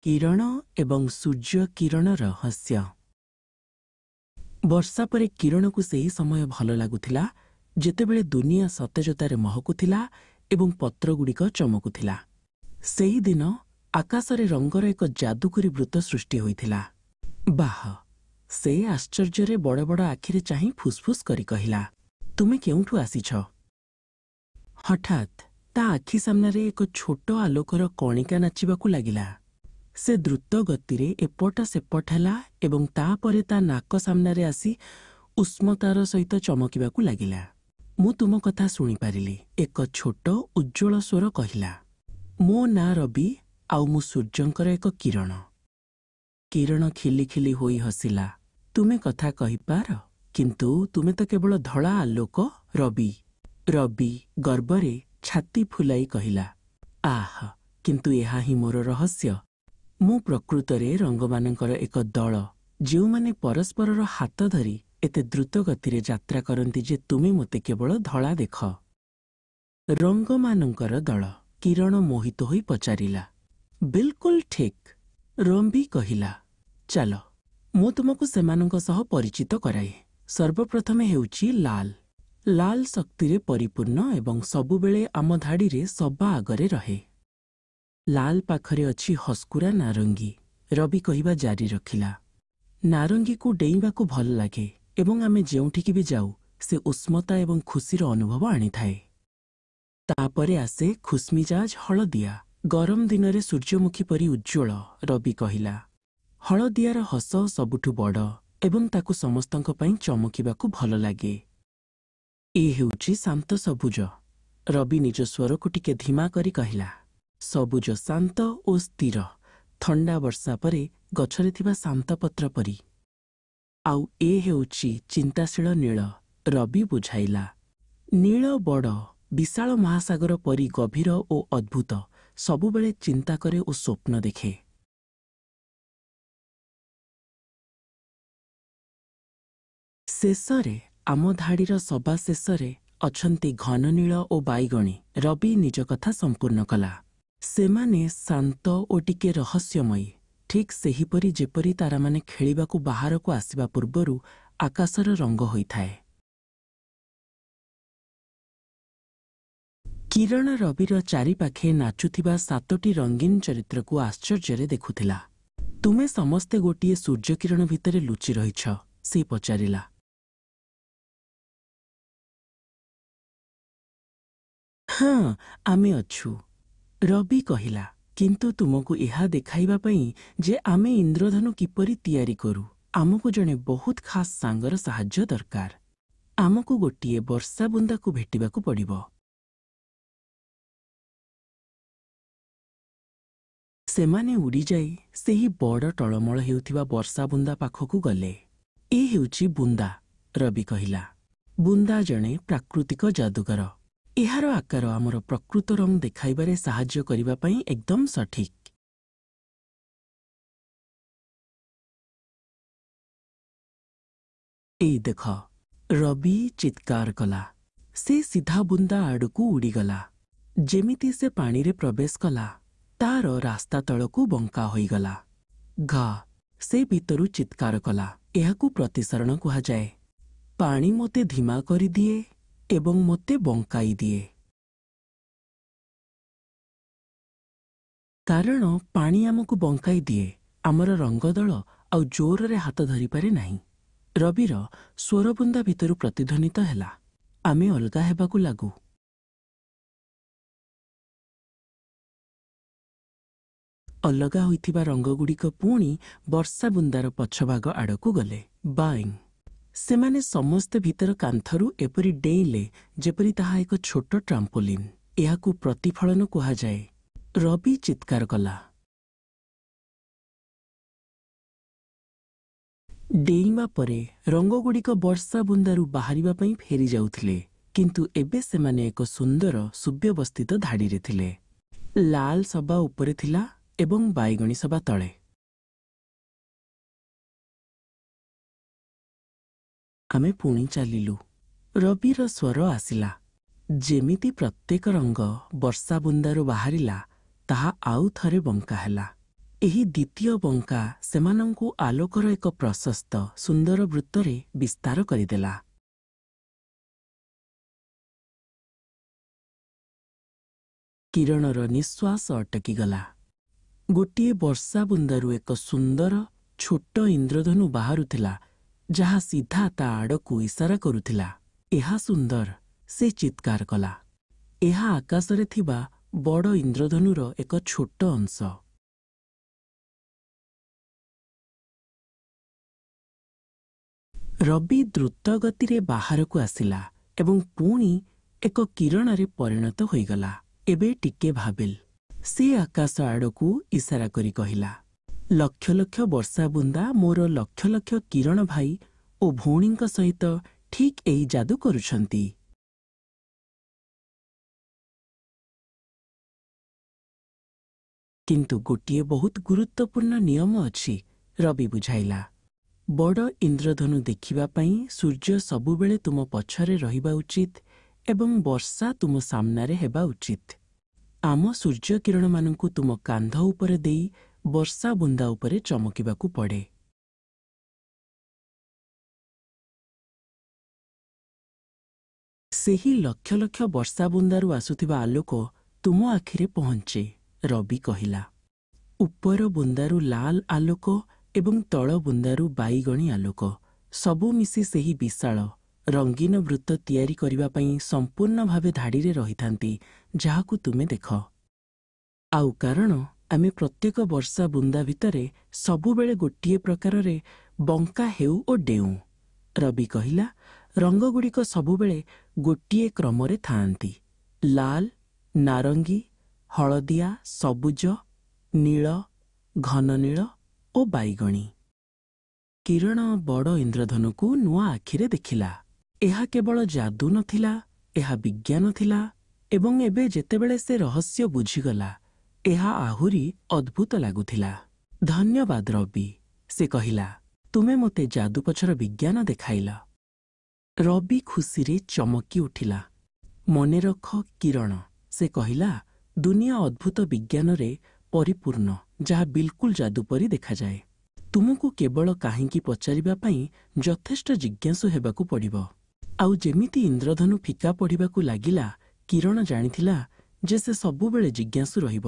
किरण एवं सूर्य किरण रहस्य। वर्षा परे किरण को सही समय भल लगुला जेतेबेले दुनिया सतेजतार महकुला एवं पत्रगुड़िक चमकुला। सेही दिन आकाशरे रंगर एक जादुकरी वृत्त सृष्टि होइथिला। बाह, से आश्चर्य बड़ बड़ आखिरे चाहि फुसफुस करी कहिला, तुमे केउठु आसीछ? हठात ता आखि सामने एक छोट आलोकर कणिका नाचिबाकू लागिला। से द्रुत गतिरे एपट सेपट हैला एवं तापरे ता नाक सामने आसी उष्मतार सहित चमकिबाकू लागिला। मु तुम कथा शुणी पारिली। एक छोट उज्ज्वल स्वर कहिला, मो ना रवि आउ मु सूर्यंकर एक किरण। किरण खिली खिली होई हसिला, तुमे कथा कहि पार, किंतु तुमे तो केवल धड़ा आलोक। रवि रवि गर्वरे छाती फुलाई कहिला, आह, किंतु एहा ही मोर रहस्य। मु प्रकृतरे रंगमानंकर एक दल, जो माने परस्परर हाथ धरी एते द्रुत गतिरे यात्रा करंती जे तुमे मते केवल धड़ा देख। रंगमानंकर दल, किरण मोहित होई पचारिला। बिल्कुल ठीक, रंबी कहिला। चलो मु तुमको सेमानंक सह परिचित कराए। सर्वप्रथमे हेउची लाल। लाल शक्तिरे परिपूर्ण एवं सबुबेले आम धाड़ीरे सबा आगरे रहे। लाल पाखरे अछि हस्कुरा नारंगी। रवि कहिबा जारी रखिला, नारंगी को डेइबा को भल लागे एवं आमे जेउठिकी भी जाऊ से उष्मता एवं खुशीर अनुभव आनी थाए। तापरे आसे खुशमिजाज हलदिया, गरम दिनरे सूर्यमुखी परी उज्ज्वल। रवि कहिला, हलदियार हस सबुठु बड़ एवं ताकु समस्तंक पई चमकिबाकू भल लागे। ए हेउची शांत सबुज। रवि निज स्वर को टिके धीमा करी कहिला, सबुज शांत ओ स्थिर, थंडा वर्षा परे गछरे थिबा शांत पत्र परी। आउ ए हेउची चिंताशील नील। रवि बुझाइला, नील बड़ विशाल महासागर परी गभीर ओ अद्भुत, सबुबेले चिंता करे ओ स्वप्न देखे। शेषरे आम धाड़ीर सभा शेषरे अछंती घननील ओ बाईगणी। रवि निज कथा संपूर्ण कला। सेमाने शांत ओ टिके रहस्यमयी, ठीक सेहीपरि जेपरि तारा माने खेलिबाकू बाहरकू आसिबा पूर्वरु आकाशर रंग होइथाए। किरण रविर चारिपाखे नाचुथिबा 7टी रंगीन चरित्र को आश्चर्य देखुथिला। तुमे समस्ते गोटिए सूर्य किरण भितरे लुचि रहिछ, से पचारिला। हाँ, आमे अछु, रवि कहिला, किंतु तुमको यह देखाइबा पई जे आमे इंद्रधनु किपरि तैयारी करू। आमको जने बहुत खास सांगर साहाय्य दरकार। आमको गोटिए वर्षा बुंदा को भेटिबाकू पड़िबो। सेमाने उड़ी जाई सेही बड़ टळमळ हेउथिबा वर्षा बुंदा पाखकू गले। ए हेउची बुंदा, रवि कहिला। बुंदा जने प्राकृतिक जादूगर। एहार आकार आमर प्रकृत रंग देखाइबारे साहाय्य करिबा पई एकदम सठिक। ए देख, रवि चित्कार कला। से सीधा बुंदा आड़कू उड़ीगला। जेमिति से पानी रे प्रवेश कला, तार रास्ता तळकू बंका होईगला। घा, से भीतरु चित्कार कला। एहाकू प्रतिसरण कुहा जाए। पानी मोते धीमा करी दिए एवं मोते बंकाई दिए। कारण पानी आमको बंकाई दिए, आमर रंगदल आउ जोर रे हाथ धरी पारे नाही। रविर स्वरबुंदा भितरु प्रतिध्वनित हैला, आमे अलगा हेबाकू लागू। अलगा होइथिबा रंगगुड़िक पुणी वर्षा बुंदार पछभाग आड़कू गले। बाइंग, सेमाने समस्त भीतर कांथरु एपरि डेइले जेपरि ताहा एक छोट ट्राम्पोलिन। एहाकू प्रतिफलन कुहा जाए। रवि चित्कार कला। डेइबा परे रंगगुड़िक वर्षा बुंदारु बाहरिबा पई फेरी जाउथिले, किंतु एबे सेमाने एक सुंदर सुव्यवस्थित धाड़ीरे थिले। लाल सबा उपरे थिला एवं बाईगणी सबा तळे। आमे पुणी चलिलु। रविर स्वर आसिला, जेमिति प्रत्येक रंग वर्षा बुंदारु बाहरिला ताहा आउ थरे बंका हैला। ଏହି ଦ୍ୱିତୀୟ ବଙ୍କା ସେମାନଙ୍କୁ ଆଲୋକର ଏକ ପ୍ରଶସ୍ତ ସୁନ୍ଦର ବୃତ୍ତରେ ବିସ୍ତାର କରିଦେଲା। କିରଣର ନିଶ୍ୱାସ ଅଟକିଗଲା। ଗୋଟିଏ ବର୍ଷା ବୁନ୍ଦାରୁ ଏକ ସୁନ୍ଦର ଛୋଟ ଇନ୍ଦ୍ରଧନୁ ବାହାରୁଥିଲା, ଯାହା ସିଧା ତା ଆଡ଼କୁ ଇସାରା କରୁଥିଲା। ଏହା ସୁନ୍ଦର, ସେ ଚିତ୍କାର କଲା। ଏହା ଆକାଶରେ ଥିବା ବଡ଼ ଇନ୍ଦ୍ରଧନୁର ଏକ ଛୋଟ ଅଂଶ। ରବି ଦ୍ରୁତ ଗତିରେ ବାହାରକୁ ଆସିଲା ଏବଂ ପୁଣି ଏକ କିରଣରେ ପରିଣତ ହୋଇଗଲା। ଏବେ ଟିକେ ଭାବିଲ। ସେ ଆକାଶ ଆଡ଼କୁ ଇସାରା କରି କହିଲା, ଲକ୍ଷ ଲକ୍ଷ ବର୍ଷା ବୁନ୍ଦା ମୋର ଲକ୍ଷ ଲକ୍ଷ କିରଣ ଭାଇ ଓ ଭଉଣୀଙ୍କ ସହିତ ଠିକ୍ ଏହି ଯାଦୁ କରୁଛନ୍ତି। କିନ୍ତୁ ଗୋଟିଏ ବହୁତ ଗୁରୁତ୍ୱପୂର୍ଣ୍ଣ ନିୟମ ଅଛି, ରବି ବୁଝାଇଲା। ବଡ଼ ଇନ୍ଦ୍ରଧନୁ ଦେଖିବା ପାଇଁ ସୂର୍ଯ୍ୟ ସବୁବେଳେ ତୁମ ପଛରେ ରହିବା ଉଚିତ ଏବଂ ବର୍ଷା ତୁମ ସାମ୍ନାରେ ହେବା ଉଚିତ। ଆମ ସୂର୍ଯ୍ୟ କିରଣମାନଙ୍କୁ ତୁମ କାନ୍ଧ ଉପରେ ଦେଇ ବର୍ଷା ବୁନ୍ଦା ଉପରେ ଚମକିବାକୁ ପଡ଼େ। ସେହି ଲକ୍ଷ ଲକ୍ଷ ବର୍ଷା ବୁନ୍ଦାରୁ ଆସୁଥିବା ଆଲୋକ ତୁମ ଆଖିରେ ପହଞ୍ଚେ, ରବି କହିଲା। ଉପର ବୁନ୍ଦାରୁ ଲାଲ ଆଲୋକ ଏବଂ ତଳ ବୁନ୍ଦାରୁ ବାଇଗଣୀ ଆଲୋକ ସବୁ ମିଶି ସେହି ବିଶାଳ ରଙ୍ଗୀନ ବୃତ୍ତ ତିଆରି କରିବା ପାଇଁ ସମ୍ପୂର୍ଣ୍ଣ ଭାବେ ଧାଡ଼ିରେ ରହିଥାନ୍ତି, ଯାହାକୁ ତୁମେ ଦେଖ। ଆଉ କାରଣ ଆମେ ପ୍ରତ୍ୟେକ ବର୍ଷା ବୁନ୍ଦା ଭିତରେ ସବୁବେଳେ ଗୋଟିଏ ପ୍ରକାରରେ ବଙ୍କା ହେଉ ଓ ଡେଉଁ, ରବି କହିଲା। ରଙ୍ଗଗୁଡ଼ିକ ସବୁବେଳେ ଗୋଟିଏ କ୍ରମରେ ଥାଆନ୍ତି, ଲାଲ, ନାରଙ୍ଗୀ, ହଳଦିଆ, ସବୁଜ, ନୀଳ, ଘନନୀଳ ଓ ବାଇଗଣୀ। କିରଣ ବଡ଼ ଇନ୍ଦ୍ରଧନୁକୁ ନୂଆ ଆଖିରେ ଦେଖିଲା। ଏହା କେବଳ ଯାଦୁ ନଥିଲା, ଏହା ବିଜ୍ଞାନ ଥିଲା ଏବଂ ଏବେ ଯେତେବେଳେ ସେ ରହସ୍ୟ ବୁଝିଗଲା, ଏହା ଆହୁରି ଅଦ୍ଭୁତ ଲାଗୁଥିଲା। ଧନ୍ୟବାଦ ରବି, ସେ କହିଲା। ତୁମେ ମୋତେ ଯାଦୁ ପଛର ବିଜ୍ଞାନ ଦେଖାଇଲ। ରବି ଖୁସିରେ ଚମକି ଉଠିଲା। ମନେ ରଖ କିରଣ, ସେ କହିଲା, ଦୁନିଆ ଅଦ୍ଭୁତ ବିଜ୍ଞାନରେ ପରିପୂର୍ଣ୍ଣ, ଯାହା ବିଲକୁଲ ଯାଦୁ ପରି ଦେଖାଯାଏ। ତୁମକୁ କେବଳ କାହିଁକି ପଚାରିବା ପାଇଁ ଯଥେଷ୍ଟ ଜିଜ୍ଞାସୁ ହେବାକୁ ପଡ଼ିବ। ଆଉ ଯେମିତି ଇନ୍ଦ୍ରଧନୁ ଫିକା ପଡ଼ିବାକୁ ଲାଗିଲା, କିରଣ ଜାଣିଥିଲା ଯେ ସେ ସବୁବେଳେ ଜିଜ୍ଞାସୁ ରହିବ।